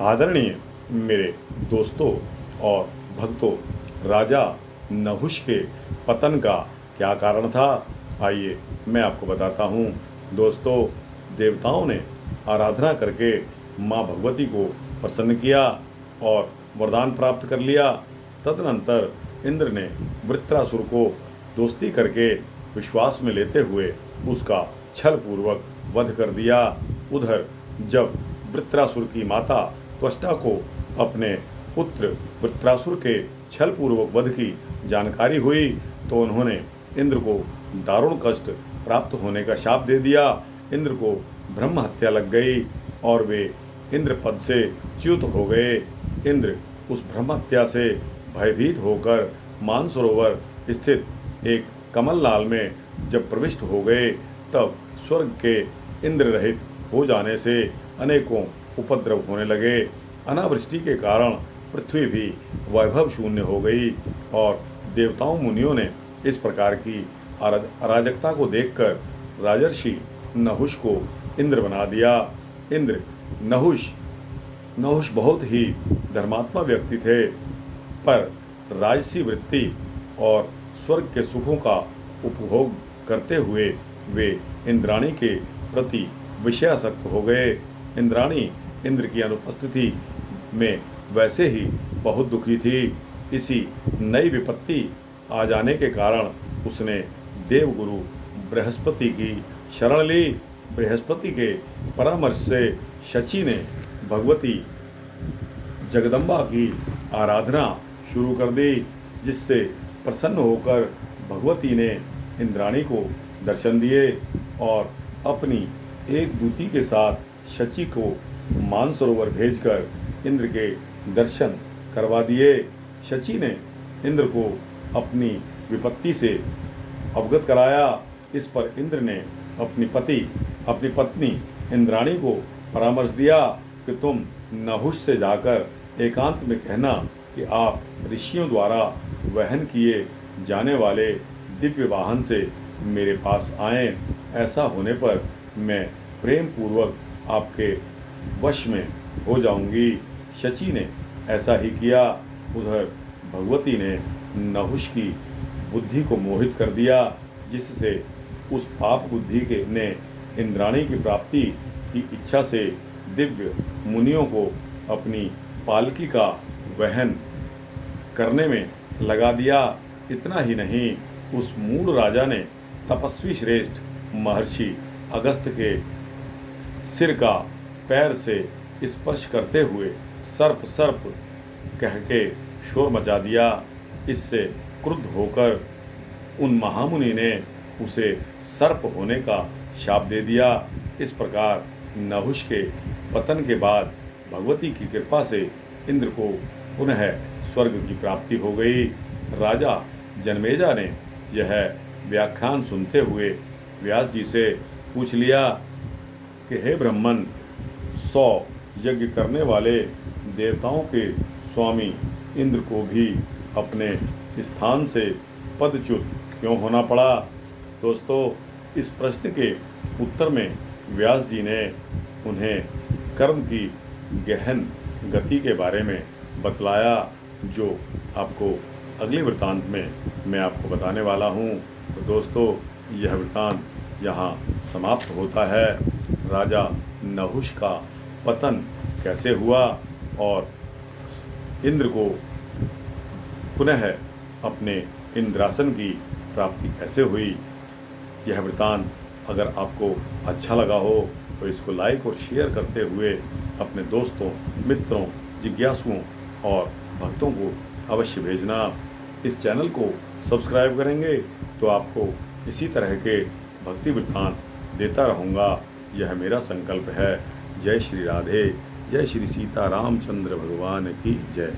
आदरणीय मेरे दोस्तों और भक्तों, राजा नहुष के पतन का क्या कारण था, आइए मैं आपको बताता हूँ। दोस्तों, देवताओं ने आराधना करके माँ भगवती को प्रसन्न किया और वरदान प्राप्त कर लिया। तदनंतर इंद्र ने वृत्रासुर को दोस्ती करके विश्वास में लेते हुए उसका छल पूर्वक वध कर दिया। उधर जब वृत्रासुर की माता त्वष्टा को अपने पुत्र वृत्रासुर के छल पूर्वक वध की जानकारी हुई तो उन्होंने इंद्र को दारुण कष्ट प्राप्त होने का शाप दे दिया। इंद्र को ब्रह्म हत्या लग गई और वे इंद्र पद से च्युत हो गए। इंद्र उस ब्रह्म हत्या से भयभीत होकर मानसरोवर स्थित एक कमल लाल में जब प्रविष्ट हो गए तब स्वर्ग के इंद्र रहित हो जाने से अनेकों उपद्रव होने लगे। अनावृष्टि के कारण पृथ्वी भी वैभव शून्य हो गई और देवताओं मुनियों ने इस प्रकार की अराजकता को देखकर राजर्षि नहुष को इंद्र बना दिया। इंद्र नहुष बहुत ही धर्मात्मा व्यक्ति थे, पर राजसी वृत्ति और स्वर्ग के सुखों का उपभोग करते हुए वे इंद्राणी के प्रति विषयासक्त हो गए। इंद्राणी इंद्र की अनुपस्थिति में वैसे ही बहुत दुखी थी। इसी नई विपत्ति आ जाने के कारण उसने देवगुरु बृहस्पति की शरण ली। बृहस्पति के परामर्श से शची ने भगवती जगदम्बा की आराधना शुरू कर दी, जिससे प्रसन्न होकर भगवती ने इंद्राणी को दर्शन दिए और अपनी एक दूती के साथ शची को मानसरोवर भेजकर इंद्र के दर्शन करवा दिए। शची ने इंद्र को अपनी विपत्ति से अवगत कराया। इस पर इंद्र ने अपनी पत्नी इंद्राणी को परामर्श दिया कि तुम नहुष से जाकर एकांत में कहना कि आप ऋषियों द्वारा वहन किए जाने वाले दिव्य वाहन से मेरे पास आएं। ऐसा होने पर मैं प्रेम पूर्वक आपके वश में हो जाऊंगी। शची ने ऐसा ही किया। उधर भगवती ने नहुष की बुद्धि को मोहित कर दिया, जिससे उस पाप बुद्धि के ने इंद्राणी की प्राप्ति की इच्छा से दिव्य मुनियों को अपनी पालकी का वहन करने में लगा दिया। इतना ही नहीं, उस मूढ़ राजा ने तपस्वी श्रेष्ठ महर्षि अगस्त्य के सिर का पैर से स्पर्श करते हुए सर्प सर्प कह के शोर मचा दिया। इससे क्रुद्ध होकर उन महामुनि ने उसे सर्प होने का शाप दे दिया। इस प्रकार नहुष के पतन के बाद भगवती की कृपा से इंद्र को पुनः स्वर्ग की प्राप्ति हो गई। राजा जनमेजा ने यह व्याख्यान सुनते हुए व्यास जी से पूछ लिया कि हे ब्राह्मण, 100 यज्ञ करने वाले देवताओं के स्वामी इंद्र को भी अपने स्थान से पदच्युत क्यों होना पड़ा। दोस्तों, इस प्रश्न के उत्तर में व्यास जी ने उन्हें कर्म की गहन गति के बारे में बतलाया, जो आपको अगले वृत्तांत में मैं आपको बताने वाला हूँ। तो दोस्तों, यह वृत्तांत यहाँ समाप्त होता है। राजा नहुष का पतन कैसे हुआ और इंद्र को पुनः अपने इंद्रासन की प्राप्ति कैसे हुई। यह वृत्तांत अगर आपको अच्छा लगा हो तो इसको लाइक और शेयर करते हुए अपने दोस्तों, मित्रों, जिज्ञासुओं और भक्तों को अवश्य भेजना। इस चैनल को सब्सक्राइब करेंगे तो आपको इसी तरह के भक्ति वृत्तांत देता रहूँगा, यह मेरा संकल्प है। जय श्री राधे, जय श्री सीता रामचंद्र भगवान की जय।